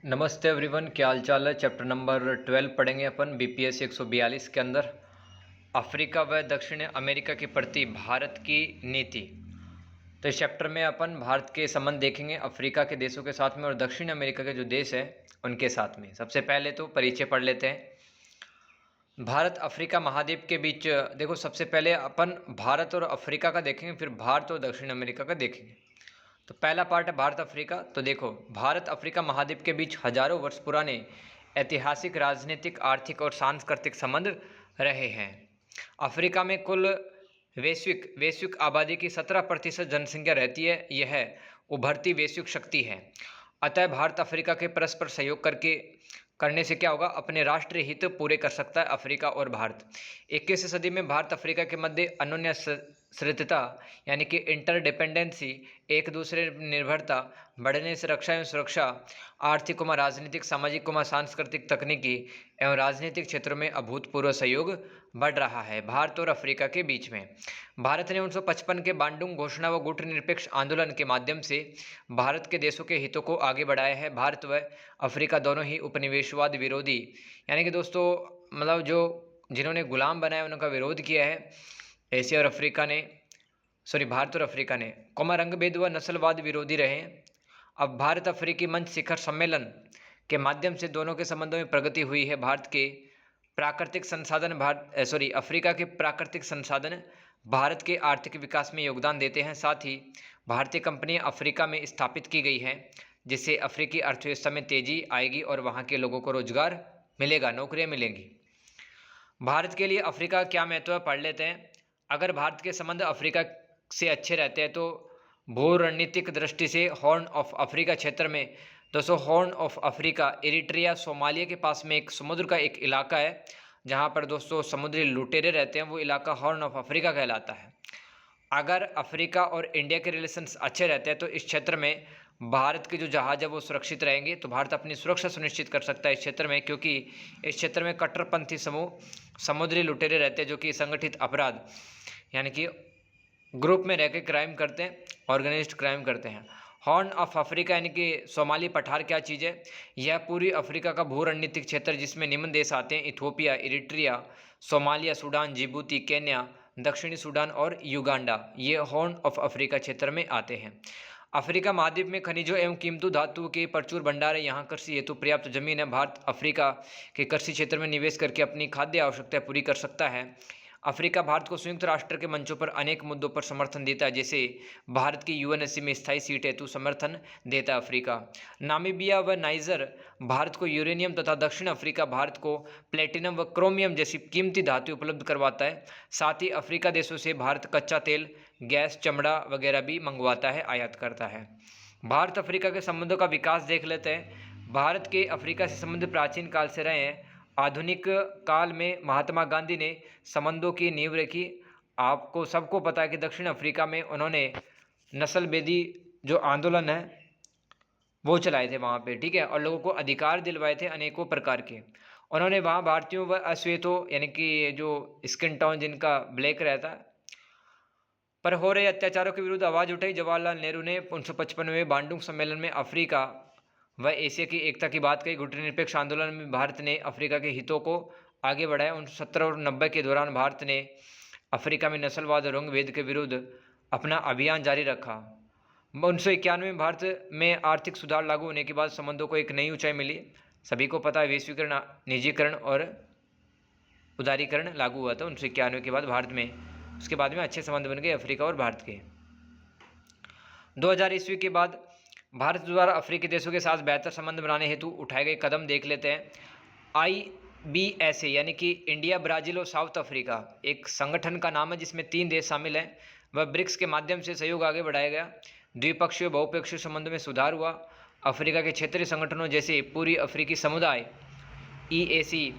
नमस्ते एवरीवन, क्या हाल चाल है। चैप्टर नंबर 12 पढ़ेंगे अपन बीपीएससी 142 के अंदर अफ्रीका व दक्षिण अमेरिका के प्रति भारत की नीति। तो इस चैप्टर में अपन भारत के संबंध देखेंगे अफ्रीका के देशों के साथ में और दक्षिण अमेरिका के जो देश है उनके साथ में। सबसे पहले तो परिचय पढ़ लेते हैं। भारत अफ्रीका महाद्वीप के बीच देखो, सबसे पहले अपन भारत और अफ्रीका का देखेंगे, फिर भारत और दक्षिण अमेरिका का देखेंगे। तो पहला पार्ट है भारत अफ्रीका। तो देखो, भारत अफ्रीका महाद्वीप के बीच हजारों वर्ष पुराने ऐतिहासिक, राजनीतिक, आर्थिक और सांस्कृतिक संबंध रहे हैं। अफ्रीका में कुल वैश्विक आबादी की 17% जनसंख्या रहती है। यह उभरती वैश्विक शक्ति है। अतः भारत अफ्रीका के परस्पर सहयोग करने से क्या होगा, अपने राष्ट्रीय हित पूरे कर सकता है अफ्रीका और भारत। 21वीं सदी में भारत अफ्रीका के मध्य अन्योन्य श्रितता यानी कि इंटरडिपेंडेंसी, एक दूसरे निर्भरता बढ़ने से रक्षा एवं सुरक्षा, आर्थिक व राजनीतिक, सामाजिक व सांस्कृतिक, तकनीकी एवं राजनीतिक क्षेत्रों में अभूतपूर्व सहयोग बढ़ रहा है भारत और अफ्रीका के बीच में। भारत ने 1955 के बांडुंग घोषणा व गुटनिरपेक्ष आंदोलन के माध्यम से भारत के देशों के हितों को आगे बढ़ाया है। भारत व अफ्रीका दोनों ही उपनिवेशवाद विरोधी यानी कि दोस्तों मतलब जो जिन्होंने गुलाम बनाया उनका विरोध किया है एशिया और अफ्रीका ने, भारत और अफ्रीका ने रंगभेद व नस्लवाद विरोधी रहे। अब भारत अफ्रीकी मंच शिखर सम्मेलन के माध्यम से दोनों के संबंधों में प्रगति हुई है। अफ्रीका के प्राकृतिक संसाधन भारत के आर्थिक विकास में योगदान देते हैं। साथ ही भारतीय कंपनियां अफ्रीका में स्थापित की गई हैं, जिससे अफ्रीकी अर्थव्यवस्था में तेजी आएगी और वहां के लोगों को रोजगार मिलेगा, नौकरियां मिलेंगी। भारत के लिए अफ्रीका का क्या महत्व है, पढ़ लेते हैं। अगर भारत के संबंध अफ्रीका से अच्छे रहते हैं तो भू रणनीतिक दृष्टि से हॉर्न ऑफ अफ्रीका क्षेत्र में, दोस्तों horn of Africa Eritrea Somalia के पास में एक समुद्र का एक इलाका है जहां पर दोस्तों समुद्री लुटेरे रहते हैं, वो इलाका हॉर्न ऑफ अफ्रीका कहलाता है। अगर अफ्रीका और इंडिया के रिलेशंस अच्छे रहते हैं तो इस क्षेत्र में भारत के जो जहाज है वो सुरक्षित रहेंगे। तो भारत अपनी सुरक्षा सुनिश्चित कर सकता है इस क्षेत्र में, क्योंकि इस क्षेत्र में कट्टरपंथी समूह समुद्री लुटेरे रहते हैं जो कि संगठित अपराध यानी कि ग्रुप में रहकर क्राइम करते हैं, ऑर्गेनाइज्ड क्राइम करते हैं। हॉर्न ऑफ अफ्रीका यानी कि सोमाली पठार क्या चीज़ है, यह पूरी अफ्रीका का भू रणनीतिक क्षेत्र जिसमें निम्न देश आते हैं: Ethiopia, Eritrea, Somalia, Sudan, Djibouti, Kenya, दक्षिणी सूडान और युगांडा। ये हॉर्न ऑफ अफ्रीका क्षेत्र में आते हैं। अफ्रीका महाद्वीप में खनिजों एवं कीमती धातुओं के प्रचुर भंडार है। यहाँ कृषि हेतु पर्याप्त जमीन है। भारत अफ्रीका के कृषि क्षेत्र में निवेश करके अपनी खाद्य आवश्यकता पूरी कर सकता है। अफ्रीका भारत को संयुक्त राष्ट्र के मंचों पर अनेक मुद्दों पर समर्थन देता है, जैसे भारत की यूएनएससी में स्थायी सीट हेतु समर्थन देता है अफ्रीका। नामीबिया व नाइजर भारत को यूरेनियम तथा दक्षिण अफ्रीका भारत को प्लेटिनम व क्रोमियम जैसी कीमती धातु उपलब्ध करवाता है। साथ ही अफ्रीका देशों से भारत कच्चा तेल, गैस, चमड़ा वगैरह भी मंगवाता है, आयात करता है। भारत अफ्रीका के संबंधों का विकास देख लेते हैं। भारत के अफ्रीका से संबंध प्राचीन काल से रहे हैं। आधुनिक काल में महात्मा गांधी ने संबंधों की नींव रखी। आपको सबको पता है कि दक्षिण अफ्रीका में उन्होंने नस्लभेदी जो आंदोलन है वो चलाए थे वहाँ पे, ठीक है, और लोगों को अधिकार दिलवाए थे अनेकों प्रकार के। उन्होंने वहाँ भारतीयों व अश्वेतों यानी कि जो स्किन टोन जिनका ब्लैक रहता है पर हो रहे अत्याचारों के विरुद्ध आवाज़ उठाई। जवाहरलाल नेहरू ने 1955 बांडुंग सम्मेलन में अफ्रीका व एशिया की एकता की बात कही। गुटनिरपेक्ष आंदोलन में भारत ने अफ्रीका के हितों को आगे बढ़ाया। 1970 और 90 के दौरान भारत ने अफ्रीका में नस्लवाद और रंगभेद के विरुद्ध अपना अभियान जारी रखा। 1991 में भारत में आर्थिक सुधार लागू होने के बाद संबंधों को एक नई ऊंचाई मिली। सभी को पता है वैश्वीकरण, निजीकरण और उदारीकरण लागू हुआ था 1991 के बाद भारत में। उसके बाद में अच्छे संबंध बन गए अफ्रीका और भारत के। 2000 ईस्वी के बाद भारत द्वारा अफ्रीकी देशों के साथ बेहतर संबंध बनाने हेतु उठाए गए कदम देख लेते हैं। IBSA यानी कि इंडिया, ब्राज़ील और साउथ अफ्रीका एक संगठन का नाम है जिसमें 3 देश शामिल हैं। वह ब्रिक्स के माध्यम से सहयोग आगे बढ़ाया गया। द्विपक्षीय बहुपक्षीय संबंधों में सुधार हुआ। अफ्रीका के क्षेत्रीय संगठनों जैसे पूरी अफ्रीकी समुदाय EAC,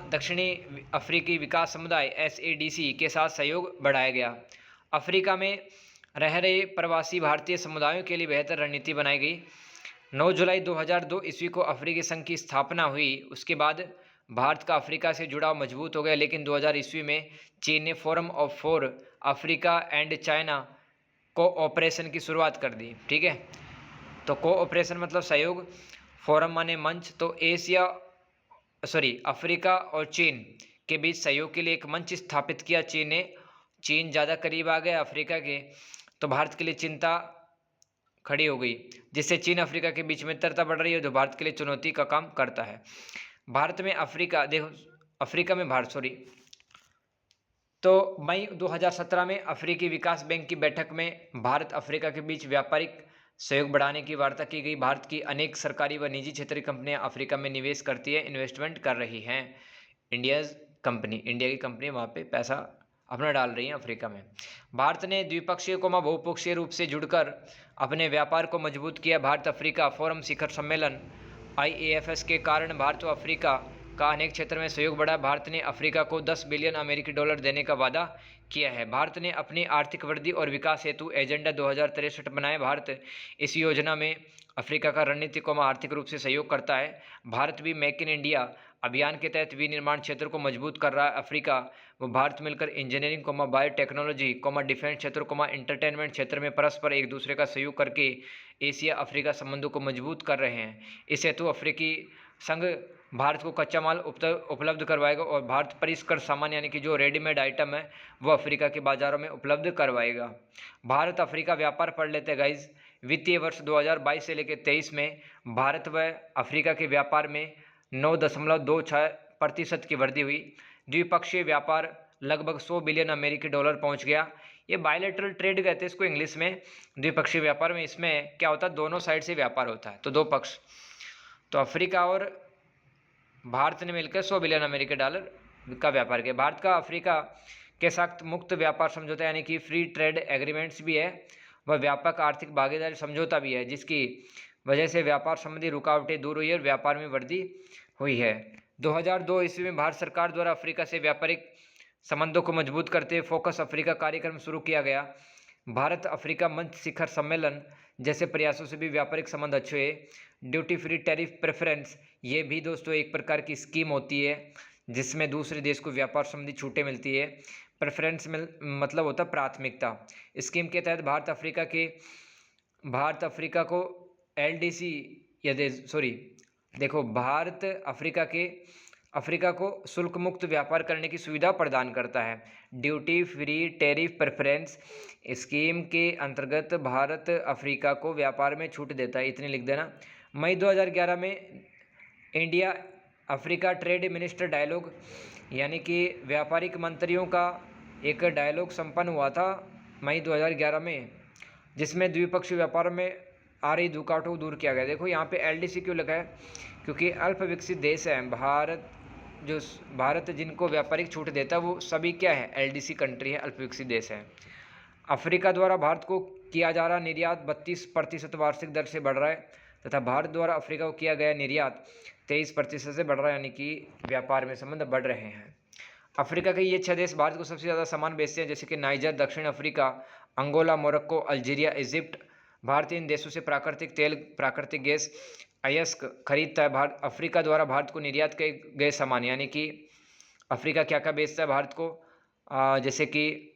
दक्षिणी अफ्रीकी विकास समुदाय SADC के साथ सहयोग बढ़ाया गया। अफ्रीका में रह रहे प्रवासी भारतीय समुदायों के लिए बेहतर रणनीति बनाई गई। 9 जुलाई 2002 ईस्वी को अफ्रीकी संघ की स्थापना हुई। उसके बाद भारत का अफ्रीका से जुड़ाव मजबूत हो गया। लेकिन 2000 ईस्वी में चीन ने forum of for Africa and China cooperation की शुरुआत कर दी, ठीक है। तो कोऑपरेशन मतलब सहयोग। फोरम माने मंच, तो अफ्रीका और चीन के बीच सहयोग के लिए एक मंच स्थापित किया चीन ने। चीन ज़्यादा करीब आ गया अफ्रीका के, तो भारत के लिए चिंता खड़ी हो गई, जिससे चीन अफ्रीका के बीच मित्रता बढ़ रही है, जो भारत के लिए चुनौती का काम करता है। भारत में अफ्रीका देखो अफ्रीका में भारत तो मई 2017 में अफ्रीकी विकास बैंक की बैठक में भारत अफ्रीका के बीच व्यापारिक सहयोग बढ़ाने की वार्ता की गई। भारत की अनेक सरकारी व निजी क्षेत्रीय कंपनियां अफ्रीका में निवेश करती है, इन्वेस्टमेंट कर रही हैं। इंडिया की कंपनी वहाँ पे पैसा अपना डाल रही हैं अफ्रीका में। भारत ने द्विपक्षीय बहुपक्षीय रूप से जुड़कर अपने व्यापार को मजबूत किया। भारत अफ्रीका फोरम शिखर सम्मेलन IAFS के कारण भारत व अफ्रीका का अनेक क्षेत्र में सहयोग बढ़ा। भारत ने अफ्रीका को 10 बिलियन अमेरिकी डॉलर देने का वादा किया है। भारत ने अपनी आर्थिक वृद्धि और विकास हेतु एजेंडा 2063 बनाए। भारत इस योजना में अफ्रीका का रणनीतिक आर्थिक रूप से सहयोग करता है। भारत भी मेक इन इंडिया अभियान के तहत विनिर्माण क्षेत्र को मजबूत कर रहा है। अफ्रीका व भारत मिलकर इंजीनियरिंग बायोटेक्नोलॉजी डिफेंस क्षेत्र एंटरटेनमेंट क्षेत्र में परस्पर एक दूसरे का सहयोग करके एशिया अफ्रीका संबंधों को मजबूत कर रहे हैं। इस हेतु अफ्रीकी संघ भारत को कच्चा माल उपलब्ध करवाएगा और भारत परिष्कृत सामान यानी कि जो रेडीमेड आइटम है वो अफ्रीका के बाज़ारों में उपलब्ध करवाएगा। भारत अफ्रीका व्यापार पढ़ लेते हैं गाइज। वित्तीय वर्ष 2022 से लेकर 23 में भारत व अफ्रीका के व्यापार में 9.26% की वृद्धि हुई। द्विपक्षीय व्यापार लगभग 100 बिलियन अमेरिकी डॉलर पहुंच गया। ये बायलैटरल ट्रेड कहते हैं इसको इंग्लिश में। द्विपक्षीय व्यापार में इसमें क्या होता है, दोनों साइड से व्यापार होता है, तो दो पक्ष। तो अफ्रीका और भारत ने मिलकर 100 बिलियन अमेरिकी डॉलर का व्यापार किया। भारत का अफ्रीका के साथ मुक्त व्यापार समझौता यानी कि फ्री ट्रेड एग्रीमेंट्स भी है, वह व्यापक आर्थिक भागीदारी समझौता भी है, जिसकी वजह से व्यापार संबंधी रुकावटें दूर हुई और व्यापार में वृद्धि हुई है। 2002 ईस्वी में भारत सरकार द्वारा अफ्रीका से व्यापारिक संबंधों को मजबूत करते हुए फोकस अफ्रीका कार्यक्रम शुरू किया गया। भारत अफ्रीका मंच शिखर सम्मेलन जैसे प्रयासों से भी व्यापारिक संबंध अच्छे हुए। ड्यूटी फ्री टैरिफ प्रेफरेंस, ये भी दोस्तों एक प्रकार की स्कीम होती है जिसमें दूसरे देश को व्यापार संबंधी छूटें मिलती है। प्रेफरेंस में मतलब होता है प्राथमिकता। स्कीम के तहत भारत अफ्रीका को LDC भारत अफ्रीका को शुल्क मुक्त व्यापार करने की सुविधा प्रदान करता है। Duty free tariff preference scheme के अंतर्गत भारत अफ्रीका को व्यापार में छूट देता है, इतनी लिख देना। मई 2011 में India Africa trade minister dialogue यानी कि व्यापारिक मंत्रियों का एक डायलॉग संपन्न हुआ था मई 2011 में, जिसमें द्विपक्षीय व्यापार में आ रही रुकावटों को दूर किया गया। देखो यहाँ पे LDC क्यों लिखा है, क्योंकि अल्प विकसित देश है भारत जिनको व्यापारिक छूट देता है वो सभी क्या है, LDC कंट्री है, अल्प विकसित देश है। अफ्रीका द्वारा भारत को किया जा रहा निर्यात 32% वार्षिक दर से बढ़ रहा है तथा भारत द्वारा अफ्रीका को किया गया निर्यात 23% से बढ़ रहा है, यानी कि व्यापार में संबंध बढ़ रहे हैं। अफ्रीका के ये 6 देश भारत को सबसे ज़्यादा सामान बेचते हैं, जैसे कि नाइजर, दक्षिण Africa, Angola, Morocco, Algeria, Egypt. Bharat इन देशों से प्राकृतिक तेल, प्राकृतिक गैस, अयस्क खरीदता है। भारत अफ्रीका द्वारा भारत को निर्यात किए गए सामान यानी कि अफ्रीका क्या क्या बेचता है भारत को, जैसे कि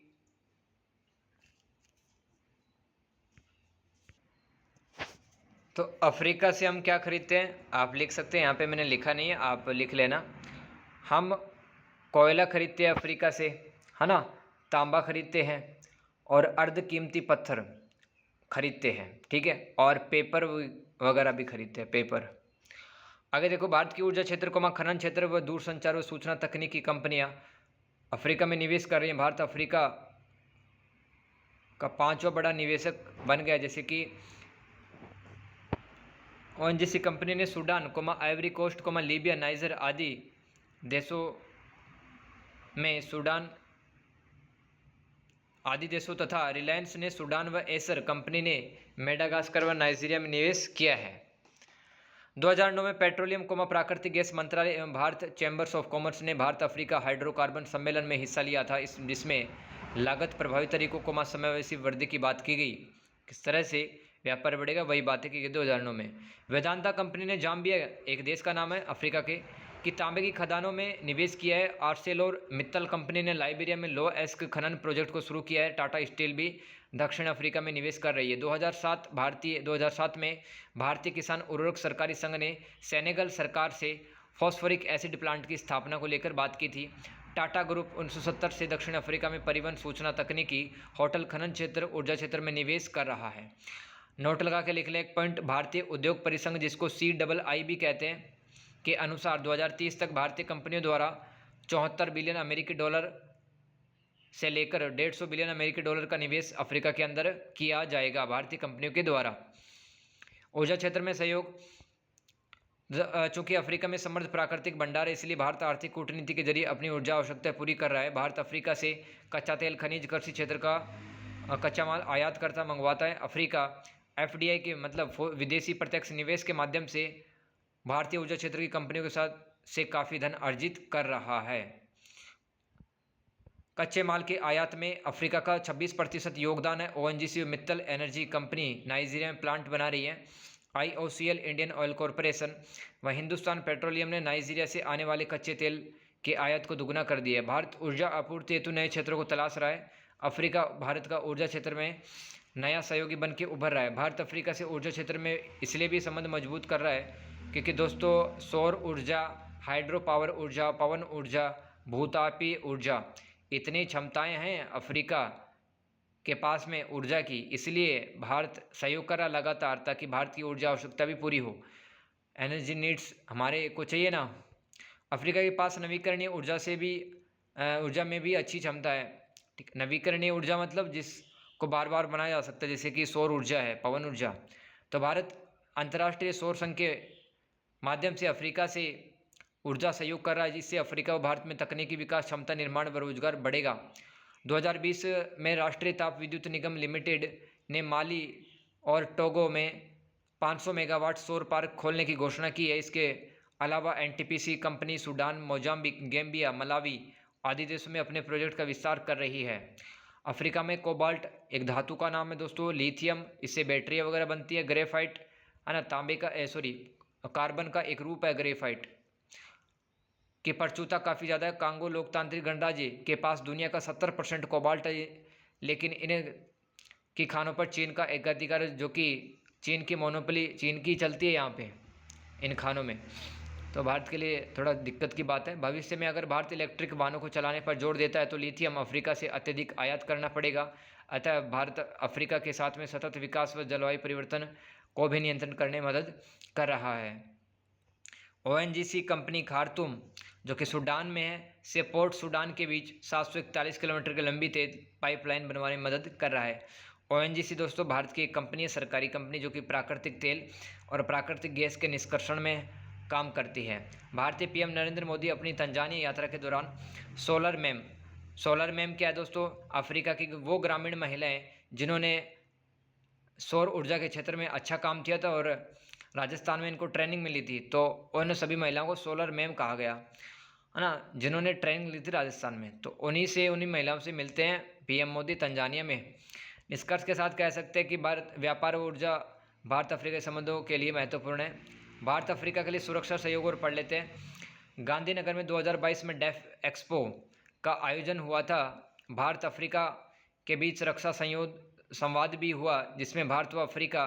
तो अफ्रीका से हम क्या खरीदते हैं, आप लिख सकते हैं, यहाँ पे मैंने लिखा नहीं है, आप लिख लेना। हम कोयला खरीदते हैं अफ्रीका से, है ना, तांबा खरीदते हैं और अर्ध कीमती पत्थर खरीदते हैं, ठीक है, और पेपर वगैरह भी खरीदते हैं, पेपर। आगे देखो, भारत की ऊर्जा क्षेत्र को खनन क्षेत्र व दूरसंचार व सूचना तकनीकी कंपनियां अफ्रीका में निवेश कर रही हैं। भारत अफ्रीका का 5वां बड़ा निवेशक बन गया, जैसे कि ONGC कंपनी ने Sudan, Ivory Coast, Libya, Niger आदि देशों में तथा रिलायंस ने सूडान व एसर कंपनी ने मेडागास्कर व नाइजीरिया में निवेश किया है। 2009 में पेट्रोलियम प्राकृतिक गैस मंत्रालय एवं भारत चैम्बर्स ऑफ कॉमर्स ने भारत अफ्रीका हाइड्रोकार्बन सम्मेलन में हिस्सा लिया था, जिसमें लागत प्रभावी तरीकों समावेशी वृद्धि की बात की गई। किस तरह से व्यापार बढ़ेगा वही बातें की गई 2009 में। वेदांता कंपनी ने जाम्बिया, एक देश का नाम है अफ्रीका के, कि तांबे की खदानों में निवेश किया है। आर्सेलोर मित्तल कंपनी ने लाइबेरिया में लो एस्क खनन प्रोजेक्ट को शुरू किया है। टाटा स्टील भी दक्षिण अफ्रीका में निवेश कर रही है। 2007 में भारतीय किसान उर्वरक सरकारी संघ ने सेनेगल सरकार से फॉस्फोरिक एसिड प्लांट की स्थापना को लेकर बात की थी। टाटा ग्रुप 1970 से दक्षिण अफ्रीका में परिवहन, सूचना तकनीकी, होटल, खनन क्षेत्र, ऊर्जा क्षेत्र में निवेश कर रहा है। नोट लगा के लिख लें एक पॉइंट। भारतीय उद्योग परिसंघ, जिसको CII भी कहते हैं, के अनुसार 2030 तक भारतीय कंपनियों द्वारा 74 बिलियन अमेरिकी डॉलर से लेकर 150 बिलियन अमेरिकी डॉलर का निवेश अफ्रीका के अंदर किया जाएगा भारतीय कंपनियों के द्वारा। ऊर्जा क्षेत्र में सहयोग, चूंकि अफ्रीका में समृद्ध प्राकृतिक भंडार है, इसलिए भारत आर्थिक कूटनीति के जरिए अपनी ऊर्जा आवश्यकता पूरी कर रहा है। भारत अफ्रीका से कच्चा तेल, खनिज, कृषि क्षेत्र का कच्चा माल आयात करता मंगवाता है। अफ्रीका FDI के मतलब विदेशी प्रत्यक्ष निवेश के माध्यम से भारतीय ऊर्जा क्षेत्र की कंपनियों के साथ से काफ़ी धन अर्जित कर रहा है। कच्चे माल के आयात में अफ्रीका का 26% योगदान है। ONGC Mittal energy company Nigeria में प्लांट बना रही है। IOCL इंडियन ऑयल कॉरपोरेशन व हिंदुस्तान पेट्रोलियम ने नाइजीरिया से आने वाले कच्चे तेल के आयात को दुगना कर दिया है। भारत ऊर्जा आपूर्ति हेतु नए क्षेत्रों को तलाश रहा है। अफ्रीका भारत का ऊर्जा क्षेत्र में नया सहयोगी बन के उभर रहा है। भारत अफ्रीका से ऊर्जा क्षेत्र में इसलिए भी संबंध मजबूत कर रहा है क्योंकि दोस्तों सौर ऊर्जा, हाइड्रो पावर ऊर्जा, पवन ऊर्जा, भूतापीय ऊर्जा, इतनी क्षमताएं हैं अफ्रीका के पास में ऊर्जा की, इसलिए भारत सहयोग कर रहा लगातार ताकि भारत की ऊर्जा आवश्यकता भी पूरी हो। एनर्जी नीड्स हमारे को चाहिए ना। अफ्रीका के पास नवीकरणीय ऊर्जा में भी अच्छी क्षमता है। ठीक, नवीकरणीय ऊर्जा मतलब जिसको बार बार बनाया जा सकता है, जैसे कि सौर ऊर्जा है, पवन ऊर्जा। तो भारत अंतर्राष्ट्रीय सौर संघ के माध्यम से अफ्रीका से ऊर्जा सहयोग कर रहा है, जिससे अफ्रीका व भारत में तकनीकी विकास, क्षमता निर्माण व रोजगार बढ़ेगा। 2020 में राष्ट्रीय ताप विद्युत निगम लिमिटेड ने माली और टोगो में 500 मेगावाट सौर पार्क खोलने की घोषणा की है। इसके अलावा NTPC company Sudan, Mozambique, Gambia, Malawi आदि देशों में अपने प्रोजेक्ट का विस्तार कर रही है। अफ्रीका में कोबाल्ट एक धातु का नाम है दोस्तों, लिथियम, इससे बैटरियाँ वगैरह बनती है। ग्रेफाइट है ना, कार्बन का एक रूप है ग्रेफाइट, की प्रचुरता काफ़ी ज़्यादा है। कांगो लोकतांत्रिक गणराज्य के पास दुनिया का 70% कोबाल्ट है, लेकिन इन्हें की खानों पर चीन का एकाधिकार, जो कि चीन की मोनोपोली चीन की चलती है यहाँ पे इन खानों में। तो भारत के लिए थोड़ा दिक्कत की बात है। भविष्य में अगर भारत इलेक्ट्रिक वाहनों को चलाने पर जोर देता है तो लिथियम अफ्रीका से अत्यधिक आयात करना पड़ेगा। अतः भारत अफ्रीका के साथ में सतत विकास व जलवायु परिवर्तन को भी नियंत्रण करने में मदद कर रहा है। ONGC कंपनी खार्तूम, जो कि सूडान में है, से पोर्ट सूडान के बीच 741 किलोमीटर की लंबी तेज पाइपलाइन बनवाने में मदद कर रहा है। ONGC दोस्तों भारत की एक कंपनी है, सरकारी कंपनी, जो कि प्राकृतिक तेल और प्राकृतिक गैस के निष्कर्षण में काम करती है। भारतीय PM नरेंद्र मोदी अपनी तंजानिया यात्रा के दौरान सोलर मैम क्या है दोस्तों, अफ्रीका की वो ग्रामीण महिलाएं जिन्होंने सौर ऊर्जा के क्षेत्र में अच्छा काम किया था और राजस्थान में इनको ट्रेनिंग मिली थी, तो उन सभी महिलाओं को सोलर मैम कहा गया है ना, जिन्होंने ट्रेनिंग ली थी राजस्थान में। तो उन्हीं महिलाओं से मिलते हैं PM मोदी तंजानिया में। निष्कर्ष के साथ कह सकते हैं कि भारत व्यापार और ऊर्जा भारत अफ्रीका संबंधों के लिए महत्वपूर्ण है। भारत अफ्रीका के लिए सुरक्षा सहयोग और पढ़ लेते हैं। गांधीनगर में 2022 में डेफ एक्सपो का आयोजन हुआ था। भारत अफ्रीका के बीच रक्षा संवाद भी हुआ, जिसमें भारत व अफ्रीका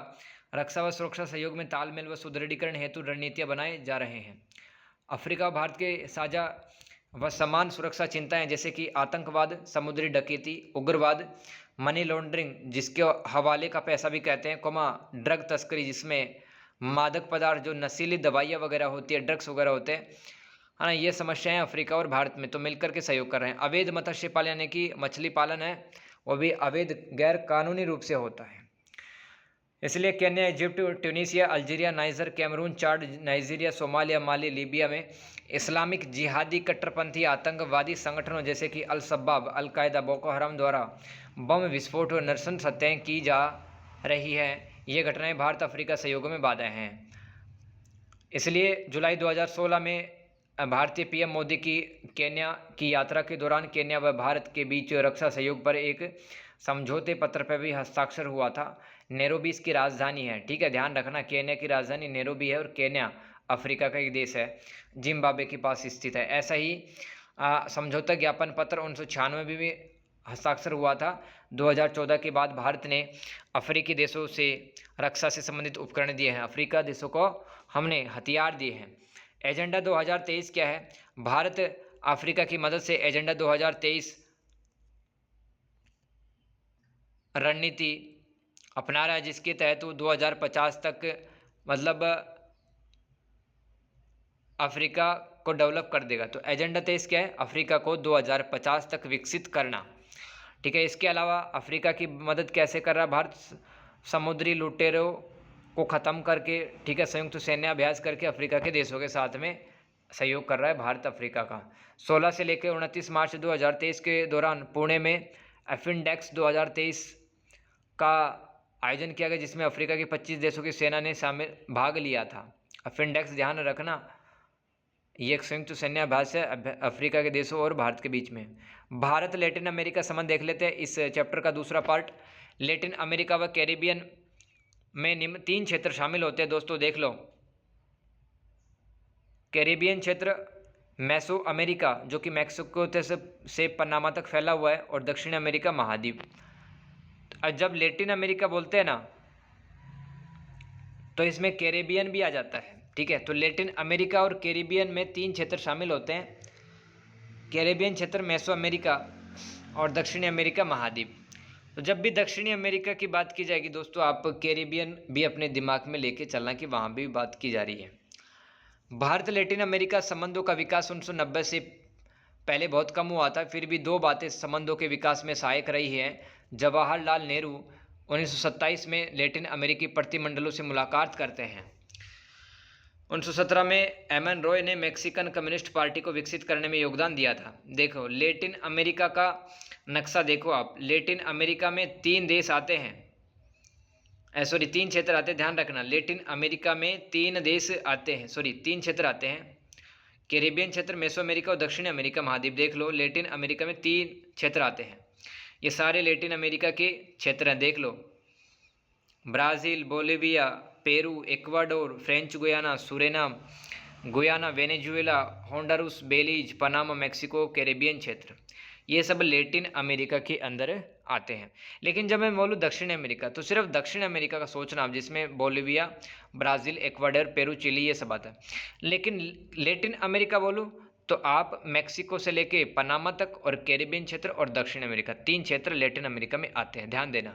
रक्षा व सुरक्षा सहयोग में तालमेल व सुदृढ़ीकरण हेतु रणनीतियाँ बनाए जा रहे हैं। अफ्रीका व भारत के साझा व समान सुरक्षा चिंताएं, जैसे कि आतंकवाद, समुद्री डकैती, उग्रवाद, मनी लॉन्ड्रिंग, जिसके हवाले का पैसा भी कहते हैं, ड्रग तस्करी, जिसमें मादक पदार्थ, जो नशीली दवाइयाँ वगैरह होती है, ड्रग्स वगैरह होते हैं, है ना, ये समस्याएं अफ्रीका और भारत में तो मिलकर के सहयोग कर रहे हैं। अवैध मत्स्य पालन, यानी कि मछली पालन है, वो भी अवैध गैर कानूनी रूप से होता है। इसलिए Kenya, Egypt, Tunisia, Algeria, Niger, Cameroon, Chad, Nigeria, Somalia, Mali, Libya में इस्लामिक जिहादी कट्टरपंथी आतंकवादी संगठनों जैसे कि अल शबाब, अल कायदा, बोको हराम द्वारा बम विस्फोट और नरसंस हत्याएं की जा रही है। ये घटनाएं भारत अफ्रीका सहयोग में बाधाएं हैं। इसलिए जुलाई 2016 में भारतीय PM मोदी की केन्या की यात्रा के दौरान केन्या व भारत के बीच रक्षा सहयोग पर एक समझौते पत्र पर भी हस्ताक्षर हुआ था। नैरोबी इसकी राजधानी है, ठीक है, ध्यान रखना, केन्या की राजधानी नैरोबी है और केन्या अफ्रीका का एक देश है, जिम्बाब्वे के पास स्थित है। ऐसा ही समझौता ज्ञापन पत्र 1996 में भी हस्ताक्षर हुआ था। 2014 के बाद भारत ने अफ्रीकी देशों से रक्षा से संबंधित उपकरण दिए हैं। अफ्रीका देशों को हमने हथियार दिए हैं। एजेंडा 2023 क्या है? भारत अफ्रीका की मदद से एजेंडा 2023 रणनीति अपना रहा है, जिसके तहत वो 2050 तक मतलब अफ्रीका को डेवलप कर देगा। तो एजेंडा 23 क्या है? अफ्रीका को 2050 तक विकसित करना। ठीक है। इसके अलावा अफ्रीका की मदद कैसे कर रहा है भारत? समुद्री लुटेरों को ख़त्म करके, ठीक है, संयुक्त सैन्य अभ्यास करके अफ्रीका के देशों के साथ में सहयोग कर रहा है भारत अफ्रीका का। 16 से लेकर 29 मार्च 2023 के दौरान पुणे में एफिनडेक्स 2023 का आयोजन किया गया, जिसमें अफ्रीका के 25 देशों की सेना ने शामिल भाग लिया था। एफिनडेक्स ध्यान रखना, ये एक संयुक्त सैन्य अभ्यास है अफ्रीका के देशों और भारत के बीच में। भारत लैटिन अमेरिका संबंध देख लेते हैं इस चैप्टर का दूसरा पार्ट। लैटिन अमेरिका व कैरिबियन में निम्न 3 क्षेत्र शामिल होते हैं दोस्तों, देख लो। कैरिबियन क्षेत्र, मैसो अमेरिका जो कि मैक्सिको से पनामा तक फैला हुआ है, और दक्षिण अमेरिका महाद्वीप। जब लैटिन अमेरिका बोलते हैं ना तो इसमें कैरिबियन भी आ जाता है। ठीक है। तो लैटिन अमेरिका और कैरिबियन में 3 क्षेत्र शामिल होते हैं। कैरिबियन क्षेत्र, मैसो अमेरिका और दक्षिणी अमेरिका महाद्वीप। तो जब भी दक्षिणी अमेरिका की बात की जाएगी दोस्तों, आप कैरिबियन भी अपने दिमाग में लेके चलना कि वहाँ भी बात की जा रही है। भारत लैटिन अमेरिका संबंधों का विकास 1990 से पहले बहुत कम हुआ था, फिर भी 2 बातें संबंधों के विकास में सहायक रही हैं। जवाहरलाल नेहरू 1927 में लैटिन अमेरिकी प्रतिनिधिमंडलों से मुलाकात करते हैं। 1917 में एमएन रॉय ने मैक्सिकन कम्युनिस्ट पार्टी को विकसित करने में योगदान दिया था। देखो लैटिन अमेरिका का नक्शा देखो आप, लैटिन अमेरिका में 3 देश आते हैं, 3 क्षेत्र आते हैं, ध्यान रखना। लैटिन अमेरिका में 3 देश आते हैं, 3 क्षेत्र आते हैं। कैरिबियन क्षेत्र, मेसो अमेरिका और दक्षिण अमेरिका महाद्वीप। देख लो लैटिन अमेरिका में 3 क्षेत्र आते हैं। ये सारे लैटिन अमेरिका के क्षेत्र हैं, देख लो। Brazil, Bolivia, Peru, Ecuador, French Guiana, Suriname, Guyana, Venezuela, Honduras, Belize, Panama, Mexico, Caribbean क्षेत्र, ये सब लैटिन अमेरिका के अंदर आते हैं। लेकिन जब मैं बोलूँ दक्षिण अमेरिका, तो सिर्फ दक्षिण अमेरिका का सोचना, जिसमें Bolivia, Brazil, Ecuador, Peru, Chile ये सब आता है। लेकिन लैटिन अमेरिका बोलूँ तो आप मैक्सिको से लेके पनामा तक और कैरिबियन क्षेत्र और दक्षिण अमेरिका, 3 क्षेत्र लैटिन अमेरिका में आते हैं, ध्यान देना।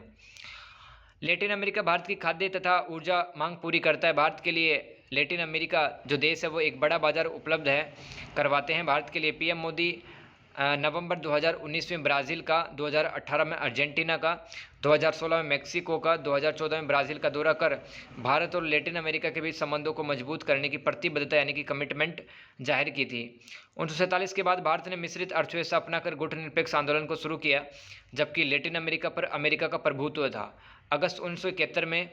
लैटिन अमेरिका भारत की खाद्य तथा ऊर्जा मांग पूरी करता है। भारत के लिए लैटिन अमेरिका जो देश है वो एक बड़ा बाजार उपलब्ध है करवाते हैं भारत के लिए। पीएम मोदी नवंबर 2019 में ब्राज़ील का, 2018 में अर्जेंटीना का, 2016 में मैक्सिको का, 2014 में ब्राज़ील का दौरा कर भारत और लैटिन अमेरिका के बीच संबंधों को मजबूत करने की प्रतिबद्धता यानी कि कमिटमेंट जाहिर की थी। 1947 के बाद भारत ने मिश्रित अर्थव्यवस्था अपनाकर गुटनिरपेक्ष आंदोलन को शुरू किया, जबकि लैटिन अमेरिका पर अमेरिका का प्रभुत्व था। अगस्त 1971 में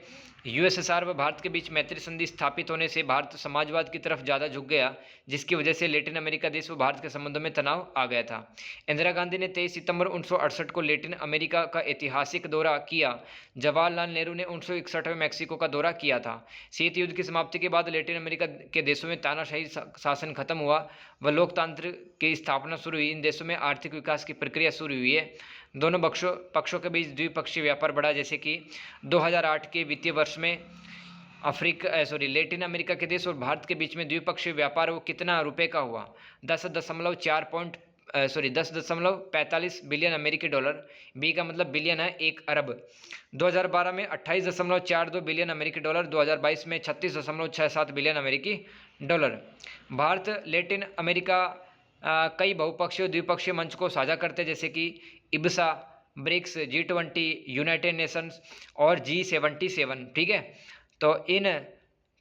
यूएसएसआर व भारत के बीच मैत्री संधि स्थापित होने से भारत समाजवाद की तरफ ज़्यादा झुक गया, जिसकी वजह से लैटिन अमेरिका देश व भारत के संबंधों में तनाव आ गया था। इंदिरा गांधी ने 23 सितंबर 1968 को लैटिन अमेरिका का ऐतिहासिक दौरा किया। जवाहरलाल नेहरू ने 1961 में मैक्सिको का दौरा किया था। शीत युद्ध की समाप्ति के बाद लैटिन अमेरिका के देशों में तानाशाही शासन खत्म हुआ व लोकतंत्र की स्थापना शुरू हुई। इन देशों में आर्थिक विकास की प्रक्रिया शुरू हुई है। दोनों पक्षों के बीच द्विपक्षीय व्यापार बढ़ा, जैसे कि 2008 के वित्तीय वर्ष में लैटिन अमेरिका के देश और भारत के बीच में द्विपक्षीय व्यापार वो कितना रुपए का हुआ? 10.45 बिलियन अमेरिकी डॉलर। बी का मतलब बिलियन है, 1 अरब। 2012 में 28.42 बिलियन अमेरिकी डॉलर, 2022 में 36.67 बिलियन अमेरिकी डॉलर। भारत लैटिन अमेरिका कई बहुपक्षीय द्विपक्षीय मंच को साझा करते हैं, जैसे कि IBSA, BRICS, G20, United Nations और G77। ठीक है। तो इन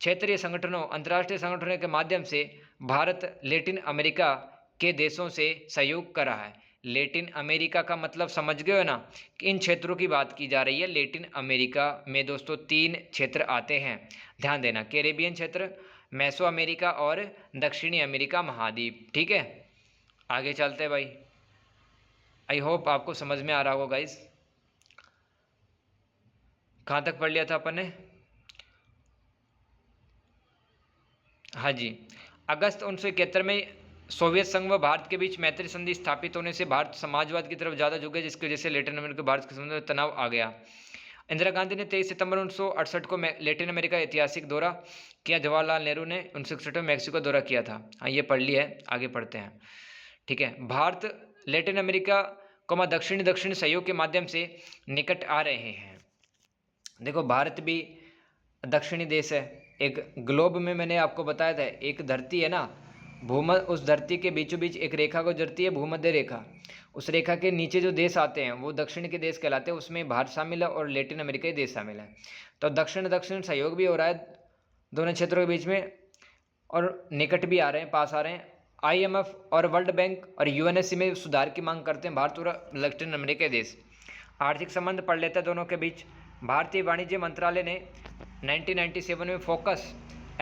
क्षेत्रीय संगठनों, अंतर्राष्ट्रीय संगठनों के माध्यम से भारत लैटिन अमेरिका के देशों से सहयोग कर रहा है। लैटिन अमेरिका का मतलब समझ गए हो ना, कि इन क्षेत्रों की बात की जा रही है। लैटिन अमेरिका में दोस्तों 3 क्षेत्र आते हैं, ध्यान देना। कैरिबियन क्षेत्र, मैसो अमेरिका और दक्षिणी अमेरिका महाद्वीप। ठीक है, आगे चलते हैं भाई। आई होप आपको समझ में आ रहा होगा गाइस। कहाँ तक पढ़ लिया था अपन ने? हाँ जी, अगस्त 1971 में सोवियत संघ व भारत के बीच मैत्री संधि स्थापित होने से भारत समाजवाद की तरफ ज़्यादा झुक गया, जिसकी वजह से लैटिन अमेरिका भारत के संबंध में तनाव आ गया। इंदिरा गांधी ने 23 सितंबर 1968 को लैटिन अमेरिका ऐतिहासिक दौरा किया। जवाहरलाल नेहरू ने 1961 में मैक्सिको दौरा किया था। हाँ, ये पढ़ लिया है, आगे पढ़ते हैं। ठीक है, भारत लैटिन अमेरिका दक्षिण सहयोग के माध्यम से निकट आ रहे हैं। देखो, भारत भी दक्षिणी देश है। एक ग्लोब में मैंने आपको बताया था, एक धरती है ना, उस धरती के बीचों बीच एक रेखा को गुजरती है, भूमध्य रेखा। उस रेखा के नीचे जो देश आते हैं वो दक्षिण के देश कहलाते हैं। उसमें भारत शामिल है और लैटिन अमेरिकी देश शामिल है। तो दक्षिण सहयोग भी हो रहा है दोनों क्षेत्रों के बीच में, और निकट भी आ रहे हैं, पास आ रहे हैं। IMF और वर्ल्ड बैंक और UNSC में सुधार की मांग करते हैं भारत और लैटिन अमेरिकी देश। आर्थिक संबंध पढ़ लेते हैं दोनों के बीच। भारतीय वाणिज्य मंत्रालय ने 1997 में फोकस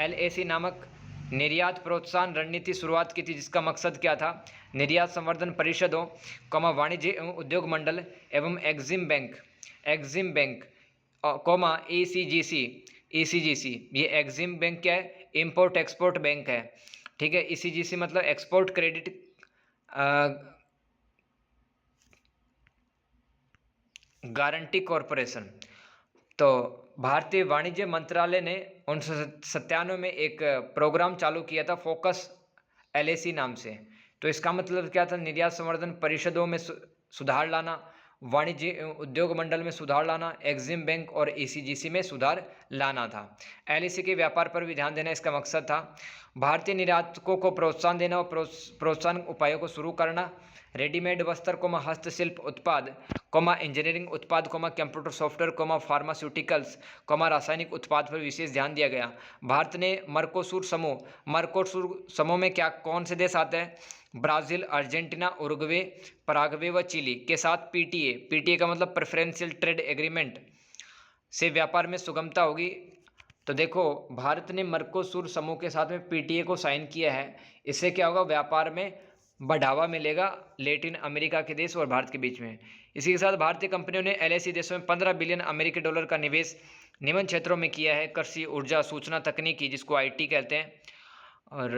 LAC नामक निर्यात प्रोत्साहन रणनीति शुरुआत की थी, जिसका मकसद क्या था? निर्यात संवर्धन परिषदों, वाणिज्य एवं उद्योग मंडल एवं एग्जिम बैंक, ECGC। ये एग्जिम बैंक क्या है? इम्पोर्ट एक्सपोर्ट बैंक है। ठीक है, ECGC मतलब एक्सपोर्ट क्रेडिट गारंटी कॉरपोरेशन। तो भारतीय वाणिज्य मंत्रालय ने 1997 में एक प्रोग्राम चालू किया था, फोकस LAC नाम से। तो इसका मतलब क्या था? निर्यात संवर्धन परिषदों में सुधार लाना, वाणिज्य एवं उद्योग मंडल में सुधार लाना, एग्जिम बैंक और ECGC में सुधार लाना था। LAC के व्यापार पर भी ध्यान देना इसका मकसद था। भारतीय निर्यातकों को प्रोत्साहन देना और प्रोत्साहन उपायों को शुरू करना। रेडीमेड वस्त्र, हस्तशिल्प उत्पाद, इंजीनियरिंग उत्पाद, कंप्यूटर सॉफ्टवेयर, फार्मास्यूटिकल्स, रासायनिक उत्पाद पर विशेष ध्यान दिया गया। भारत ने मर्कोसूर समूह में क्या कौन से देश आते हैं? ब्राज़ील, अर्जेंटीना, उरुग्वे, पराग्वे व चिली के साथ PTA का मतलब प्रेफरेंशियल ट्रेड एग्रीमेंट से व्यापार में सुगमता होगी। तो देखो, भारत ने मर्कोसूर समूह के साथ में PTA को साइन किया है। इससे क्या होगा? व्यापार में बढ़ावा मिलेगा लैटिन अमेरिका के देश और भारत के बीच में। इसी के साथ भारतीय कंपनियों ने LAC देशों में $15 बिलियन अमेरिकी डॉलर का निवेश निम्न क्षेत्रों में किया है: कृषि, ऊर्जा, सूचना तकनीकी जिसको IT कहते हैं, और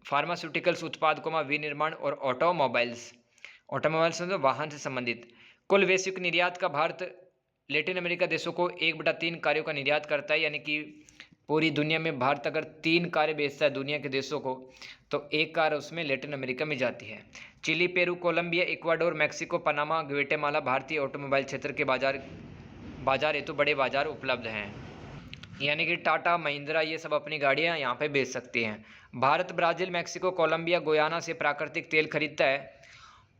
फार्मास्यूटिकल्स उत्पाद, विनिर्माण और ऑटोमोबाइल्स मतलब वाहन से संबंधित। कुल वैश्विक निर्यात का भारत लैटिन अमेरिका देशों को 1/3 कार्यों का निर्यात करता है। यानी कि पूरी दुनिया में भारत अगर 3 कार्य बेचता है दुनिया के देशों को, तो एक कार्य उसमें लैटिन अमेरिका में जाती है। Chile, Peru, Colombia, Ecuador, Mexico, Panama, Guatemala भारतीय ऑटोमोबाइल क्षेत्र के बाजार हेतु बड़े बाजार उपलब्ध हैं। यानी कि टाटा, महिंद्रा ये सब अपनी गाड़ियां यहाँ पे बेच सकती हैं। Bharat Brazil, Mexico, Colombia, Guyana से प्राकृतिक तेल खरीदता है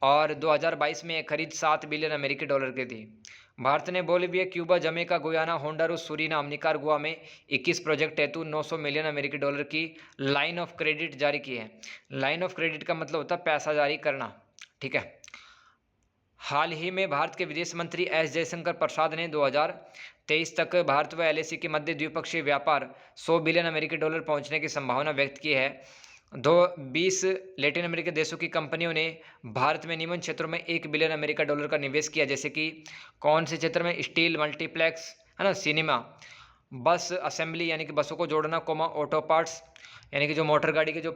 और 2022 में एक खरीद $7 बिलियन अमेरिकी डॉलर की थी। भारत ने Bolivia, Cuba, Jamaica, Guyana, Honduras, Suriname, Nicaragua में 21 प्रोजेक्ट हेतु $900 मिलियन अमेरिकी डॉलर की लाइन ऑफ क्रेडिट जारी की है। लाइन ऑफ क्रेडिट का मतलब होता है पैसा जारी करना। ठीक है, हाल ही में भारत के विदेश मंत्री S जयशंकर प्रसाद ने 2023 तक भारत व LAC के मध्य द्विपक्षीय व्यापार $100 बिलियन अमेरिकी डॉलर पहुंचने की संभावना व्यक्त की है। 20 लैटिन अमेरिकी देशों की कंपनियों ने भारत में निम्न क्षेत्रों में $1 बिलियन अमेरिका डॉलर का निवेश किया, जैसे कि कौन से क्षेत्र में? स्टील, मल्टीप्लेक्स है ना, सिनेमा, बस असेंबली यानी कि बसों को जोड़ना, ऑटो पार्ट्स यानी कि जो मोटर गाड़ी के जो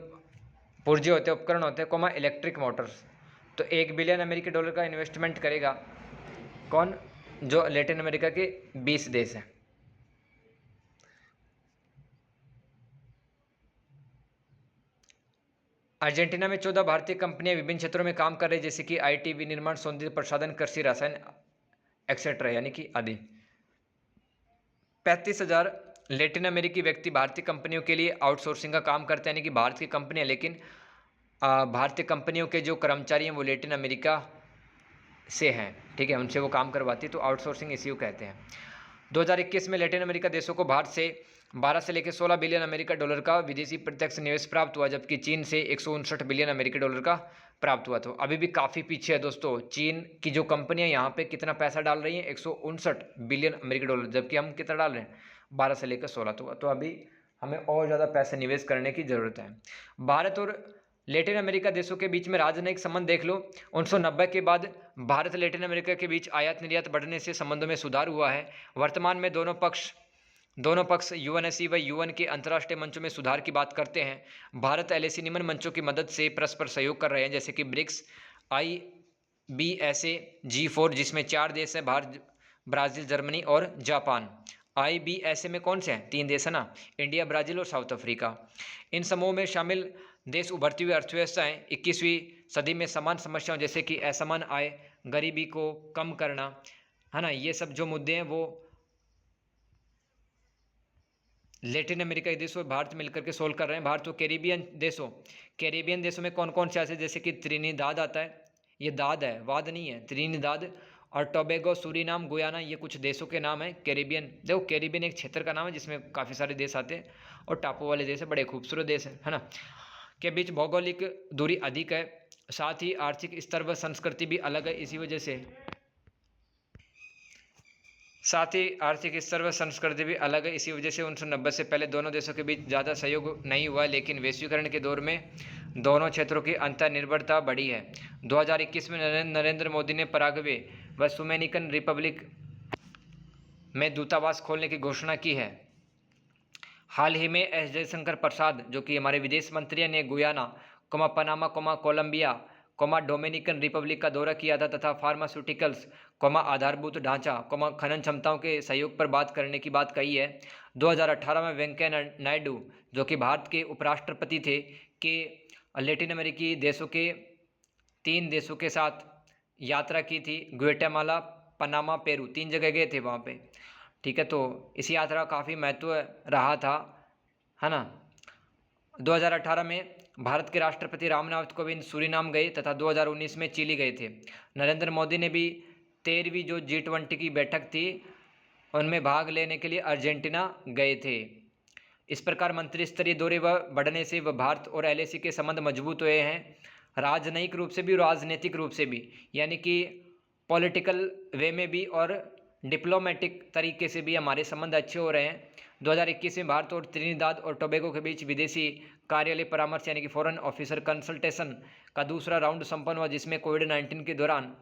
पुर्जे होते हैं, उपकरण होते हैं, इलेक्ट्रिक मोटर्स। तो $1 बिलियन अमेरिकी डॉलर का इन्वेस्टमेंट करेगा कौन? जो लैटिन अमेरिका के 20 देश हैं। अर्जेंटीना में 14 भारतीय कंपनियां विभिन्न क्षेत्रों में काम कर रही, जैसे कि IT, विनिर्माण, सौंदर्य प्रसाधन, कृषि, रसायन एक्सेट्रा यानी कि आदि। 35,000 लैटिन अमेरिकी व्यक्ति भारतीय कंपनियों के लिए आउटसोर्सिंग का काम करते हैं, यानी कि भारत की कंपनियां, लेकिन भारतीय कंपनियों के जो कर्मचारी हैं वो लैटिन अमेरिका से हैं। ठीक है, उनसे वो काम करवाती है, तो आउटसोर्सिंग इसी को कहते हैं। 2021 में लैटिन अमेरिका देशों को भारत से 12 से लेकर 16 बिलियन अमेरिका डॉलर का विदेशी प्रत्यक्ष निवेश प्राप्त हुआ, जबकि चीन से 159 बिलियन अमेरिकी डॉलर का प्राप्त हुआ। तो अभी भी काफ़ी पीछे है दोस्तों। चीन की जो कंपनियां यहाँ पे कितना पैसा डाल रही हैं? 159 बिलियन अमेरिकी डॉलर, जबकि हम कितना डाल रहे हैं? 12 से लेकर 16। तो अभी हमें और ज़्यादा पैसे निवेश करने की ज़रूरत है। भारत और लैटिन अमेरिका देशों के बीच में राजनयिक संबंध देख लो। 1990 के बाद भारत लैटिन अमेरिका के बीच आयात निर्यात बढ़ने से संबंधों में सुधार हुआ है। वर्तमान में दोनों पक्ष दोनों पक्ष यूएनएससी व यूएन के अंतर्राष्ट्रीय मंचों में सुधार की बात करते हैं। भारत एलएसी निम्न मंचों की मदद से परस्पर सहयोग कर रहे हैं, जैसे कि ब्रिक्स, IBSA, G4 जिसमें 4 देश हैं, भारत, ब्राज़ील, जर्मनी और जापान। IBSA में कौन से हैं? 3 देश है ना, इंडिया, ब्राज़ील और साउथ अफ्रीका। इन समूह में शामिल देश उभरती हुई अर्थव्यवस्थाएं 21वीं सदी में समान समस्याओं जैसे कि असमान आय, गरीबी को कम करना, है ना, ये सब जो मुद्दे हैं वो लैटिन अमेरिका के देशों और भारत मिलकर के सोल्व कर रहे हैं। भारत और कैरिबियन देशों में कौन कौन से ऐसे, जैसे कि त्रिनिदाद आता है, ये दाद है, वाद नहीं है, त्रिनिदाद और टोबैगो, सूरीनाम, गुयाना, ये कुछ देशों के नाम हैं। कैरिबियन, देखो कैरिबियन एक क्षेत्र का नाम है जिसमें काफ़ी सारे देश आते हैं और टापू वाले देश है, बड़े खूबसूरत देश है ना, के बीच भौगोलिक दूरी अधिक है, साथ ही आर्थिक स्तर व संस्कृति भी अलग है, इसी वजह से इसी वजह से 1990 से पहले दोनों देशों के बीच ज़्यादा सहयोग नहीं हुआ, लेकिन वैश्वीकरण के दौर में दोनों क्षेत्रों की अंतर्निर्भरता बढ़ी है। 2021 में नरेंद्र मोदी ने पराग्वे व डोमिनिकन रिपब्लिक में दूतावास खोलने की घोषणा की है। हाल ही में एस जयशंकर प्रसाद, जो कि हमारे विदेश मंत्री ने Guyana, Panama, Colombia, Dominican Republic का दौरा किया था तथा फार्मास्यूटिकल्स, आधारभूत ढांचा, खनन क्षमताओं के सहयोग पर बात करने की बात कही है। 2018 में वेंकैया नायडू, जो कि भारत के उपराष्ट्रपति थे, के लैटिन अमेरिकी देशों के 3 देशों के साथ यात्रा की थी, ग्वाटेमाला, पनामा, पेरू, 3 जगह गए थे वहाँ पे, ठीक है। तो इस यात्रा का काफ़ी महत्व रहा था, है ना। 2018 में भारत के राष्ट्रपति रामनाथ कोविंद सूरीनाम गए तथा 2019 में चिली गए थे। नरेंद्र मोदी ने भी 13वीं जो G20 की बैठक थी उनमें भाग लेने के लिए अर्जेंटीना गए थे। इस प्रकार मंत्री स्तरीय दौरे व बढ़ने से वह भारत और LAC के संबंध मजबूत हुए हैं, राजनयिक रूप से भी, राजनीतिक रूप से भी, यानी कि पॉलिटिकल वे में भी और डिप्लोमेटिक तरीके से भी हमारे संबंध अच्छे हो रहे हैं। 2021 में भारत और त्रिनिदाद और टोबैगो के बीच विदेशी कार्यालय परामर्श यानी कि फॉरेन ऑफिसर कंसल्टेशन का दूसरा राउंड संपन्न हुआ, जिसमें कोविड-19 के दौरान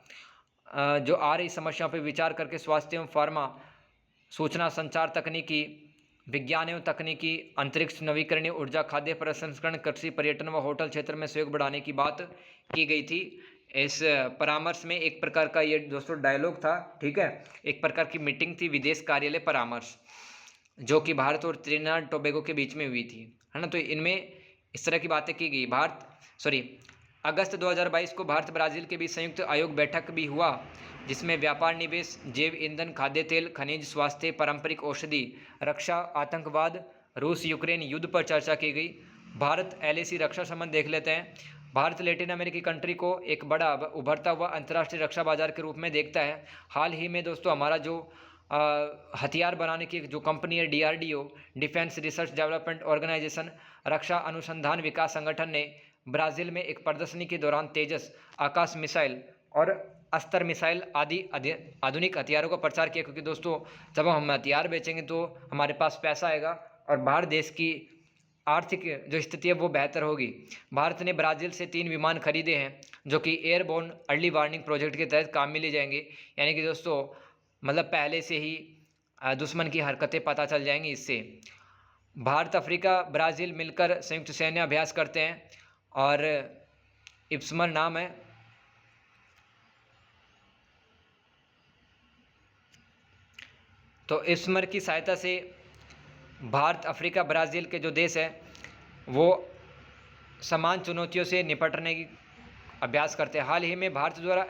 जो आ रही समस्याओं पर विचार करके स्वास्थ्य एवं फार्मा, सूचना संचार तकनीकी, विज्ञान एवं तकनीकी, अंतरिक्ष, नवीकरणीय ऊर्जा, खाद्य प्रसंस्करण, कृषि, पर्यटन व होटल क्षेत्र में सहयोग बढ़ाने की बात की गई थी। इस परामर्श में एक प्रकार का ये दोस्तों डायलॉग था, ठीक है, एक प्रकार की मीटिंग थी, विदेश कार्यालय परामर्श, जो कि भारत और त्रिनिदाद टोबैगो के बीच में हुई थी, है ना। तो इनमें इस तरह की बातें की गई। अगस्त 2022 को भारत ब्राज़ील के बीच संयुक्त आयोग बैठक भी हुआ, जिसमें व्यापार, निवेश, जैव ईंधन, खाद्य तेल, खनिज, स्वास्थ्य, पारंपरिक औषधि, रक्षा, आतंकवाद, रूस यूक्रेन युद्ध पर चर्चा की गई। भारत LAC रक्षा संबंध देख लेते हैं। भारत लैटिन अमेरिकी कंट्री को एक बड़ा उभरता हुआ अंतर्राष्ट्रीय रक्षा बाजार के रूप में देखता है। हाल ही में दोस्तों हमारा जो हथियार बनाने की जो कंपनी है DRDO, defence research development organisation, रक्षा अनुसंधान विकास संगठन ने ब्राज़ील में एक प्रदर्शनी के दौरान तेजस आकाश मिसाइल और अस्त्र मिसाइल आदि आधुनिक हथियारों का प्रचार किया, क्योंकि दोस्तों जब हम हथियार बेचेंगे तो हमारे पास पैसा आएगा और बाहर देश की आर्थिक जो स्थिति है वो बेहतर होगी। भारत ने ब्राज़ील से 3 विमान खरीदे हैं, जो कि एयरबोर्न अर्ली वार्निंग प्रोजेक्ट के तहत काम में लिए जाएंगे, यानी कि दोस्तों मतलब पहले से ही दुश्मन की हरकतें पता चल जाएंगी इससे। भारत, अफ्रीका, ब्राज़ील मिलकर संयुक्त सैन्य अभ्यास करते हैं और इप्समर नाम है। तो इप्समर की सहायता से भारत, अफ्रीका, ब्राज़ील के जो देश हैं वो समान चुनौतियों से निपटने की अभ्यास करते हैं। हाल ही में भारत द्वारा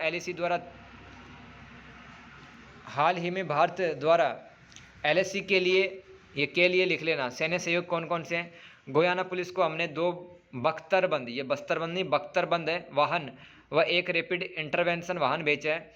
LAC के लिए लिख लेना सैन्य सहयोग कौन कौन से हैं। गुयाना पुलिस को हमने 2 बख्तरबंद, ये बख्तरबंद नहीं बख्तरबंद है, वाहन व 1 रैपिड इंटरवेंशन वाहन बेचा है।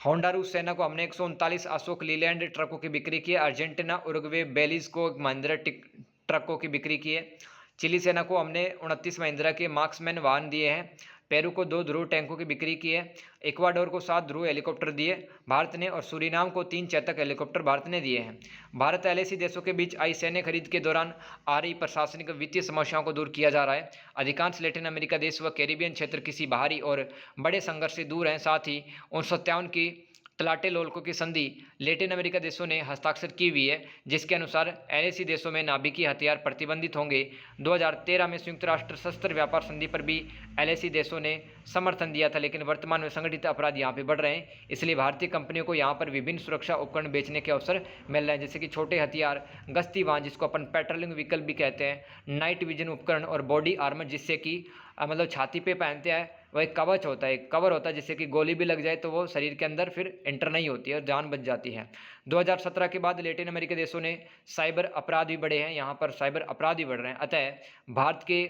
होंडुरास सेना को हमने 139 अशोक लीलैंड ट्रकों की बिक्री की है। अर्जेंटीना, उरुग्वे, बेलीज को महिंद्रा ट्रकों की बिक्री की है। चिली सेना को हमने 29 महिंद्रा के मार्क्समैन वाहन दिए हैं। पेरू को 2 ध्रुव टैंकों की बिक्री की है। इक्वाडोर को 7 ध्रुव हेलीकॉप्टर दिए भारत ने और सूरीनाम को 3 चेतक हेलीकॉप्टर भारत ने दिए हैं। भारत LAC देशों के बीच आई सैन्य खरीद के दौरान आ रही प्रशासनिक वित्तीय समस्याओं को दूर किया जा रहा है। अधिकांश लैटिन अमेरिका देश व कैरिबियन क्षेत्र किसी बाहरी और बड़े संघर्ष से दूर हैं। साथ ही 1957 की tlatelolco की संधि लैटिन अमेरिका देशों ने हस्ताक्षर की हुई है, जिसके अनुसार एलएसी देशों में नाभिकीय हथियार प्रतिबंधित होंगे। 2013 में संयुक्त राष्ट्र शस्त्र व्यापार संधि पर भी एलएसी देशों ने समर्थन दिया था, लेकिन वर्तमान में संगठित अपराध यहाँ पे बढ़ रहे हैं, इसलिए भारतीय कंपनियों को यहाँ पर विभिन्न सुरक्षा उपकरण बेचने के अवसर मिल रहे हैं, जैसे कि छोटे हथियार, गश्ती वाहन जिसको अपन पेट्रोलिंग व्हीकल भी कहते हैं, नाइट विजन उपकरण और बॉडी आर्मर, जिससे कि मतलब छाती पे पहनते हैं, वह एक कवच होता है, एक कवर होता है, जिससे कि गोली भी लग जाए तो वो शरीर के अंदर फिर एंटर नहीं होती है और जान बच जाती है। 2017 के बाद लैटिन अमेरिकी देशों ने साइबर अपराध भी बढ़े हैं, यहाँ पर साइबर अपराध भी बढ़ रहे हैं। अतः भारत के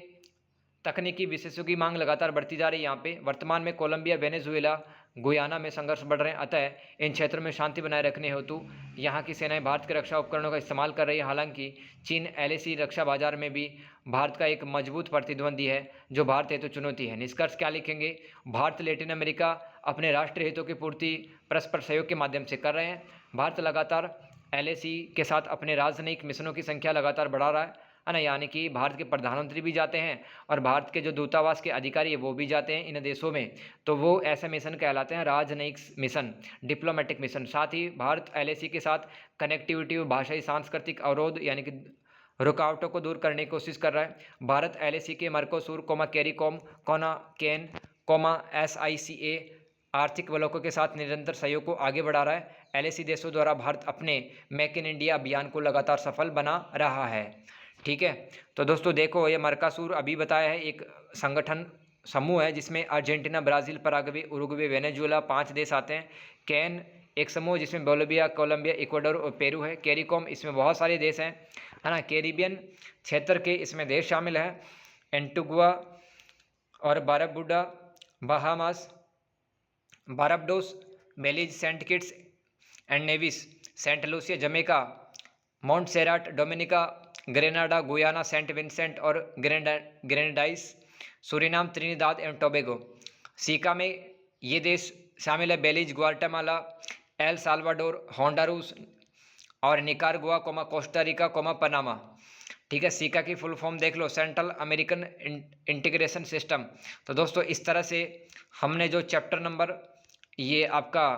तकनीकी विशेषज्ञों की मांग लगातार बढ़ती जा रही है। यहाँ पे वर्तमान में कोलंबिया, वेनेजुएला, गुयाना में संघर्ष बढ़ रहे हैं। अतः इन क्षेत्रों में शांति बनाए रखने हेतु यहाँ की सेनाएं भारत के रक्षा उपकरणों का इस्तेमाल कर रही है। हालांकि चीन एलएसी रक्षा बाजार में भी भारत का एक मजबूत प्रतिद्वंदी है, जो भारत हेतु चुनौती है। निष्कर्ष क्या लिखेंगे? भारत लैटिन अमेरिका अपने राष्ट्रीय हितों की पूर्ति परस्पर सहयोग के माध्यम से कर रहे हैं। भारत लगातार एलएसी के साथ अपने राजनयिक मिशनों की संख्या लगातार बढ़ा रहा है ना, यानी कि भारत के प्रधानमंत्री भी जाते हैं और भारत के जो दूतावास के अधिकारी है वो भी जाते हैं इन देशों में, तो वो ऐसे मिशन कहलाते हैं राजनयिक मिशन, डिप्लोमेटिक मिशन। साथ ही भारत एलएसी के साथ कनेक्टिविटी, भाषाई सांस्कृतिक अवरोध यानी कि रुकावटों को दूर करने की कोशिश कर रहा है। भारत एलएसी के मर्कोसूर, कैरिकॉम, केन, SICA आर्थिक ब्लॉकों के साथ निरंतर सहयोग को आगे बढ़ा रहा है। एलएसी देशों द्वारा भारत अपने मेक इन इंडिया अभियान को लगातार सफल बना रहा है। ठीक है, तो दोस्तों देखो, ये मर्कासूर अभी बताया है एक संगठन समूह है जिसमें Argentina, Brazil, Paraguay, Uruguay, Venezuela 5 देश आते हैं। कैन एक समूह जिसमें बोलिविया, कोलंबिया, इक्वाडोर और पेरू है। कैरिकॉम इसमें बहुत सारे देश हैं, है ना। कैरिबियन क्षेत्र के इसमें देश शामिल हैं, एंटीगुआ और Barbuda, Bahamas, Barbados, Belize, Saint Kitts and Nevis, Saint Lucia, Jamaica, Montserrat, Dominica, Grenada, Guyana, Saint Vincent और ग्रेनेडाइस, सूरीनाम, त्रिनिदाद एवं टोबैगो। सीका में ये देश शामिल है, Belize, Guatemala, El Salvador, Honduras और निकारागुआ, कोस्टारिका, पनामा। ठीक है, सीका की फुल फॉर्म देख लो, सेंट्रल अमेरिकन इंटीग्रेशन सिस्टम। तो दोस्तों इस तरह से हमने जो चैप्टर नंबर ये आपका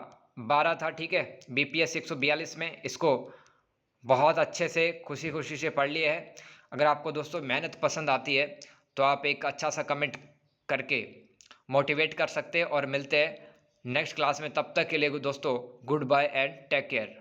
12 था, ठीक है, BPS 142 में, इसको बहुत अच्छे से खुशी खुशी से पढ़ लिया है। अगर आपको दोस्तों मेहनत पसंद आती है तो आप एक अच्छा सा कमेंट करके मोटिवेट कर सकते हैं, और मिलते हैं नेक्स्ट क्लास में। तब तक के लिए दोस्तों good bye and take care.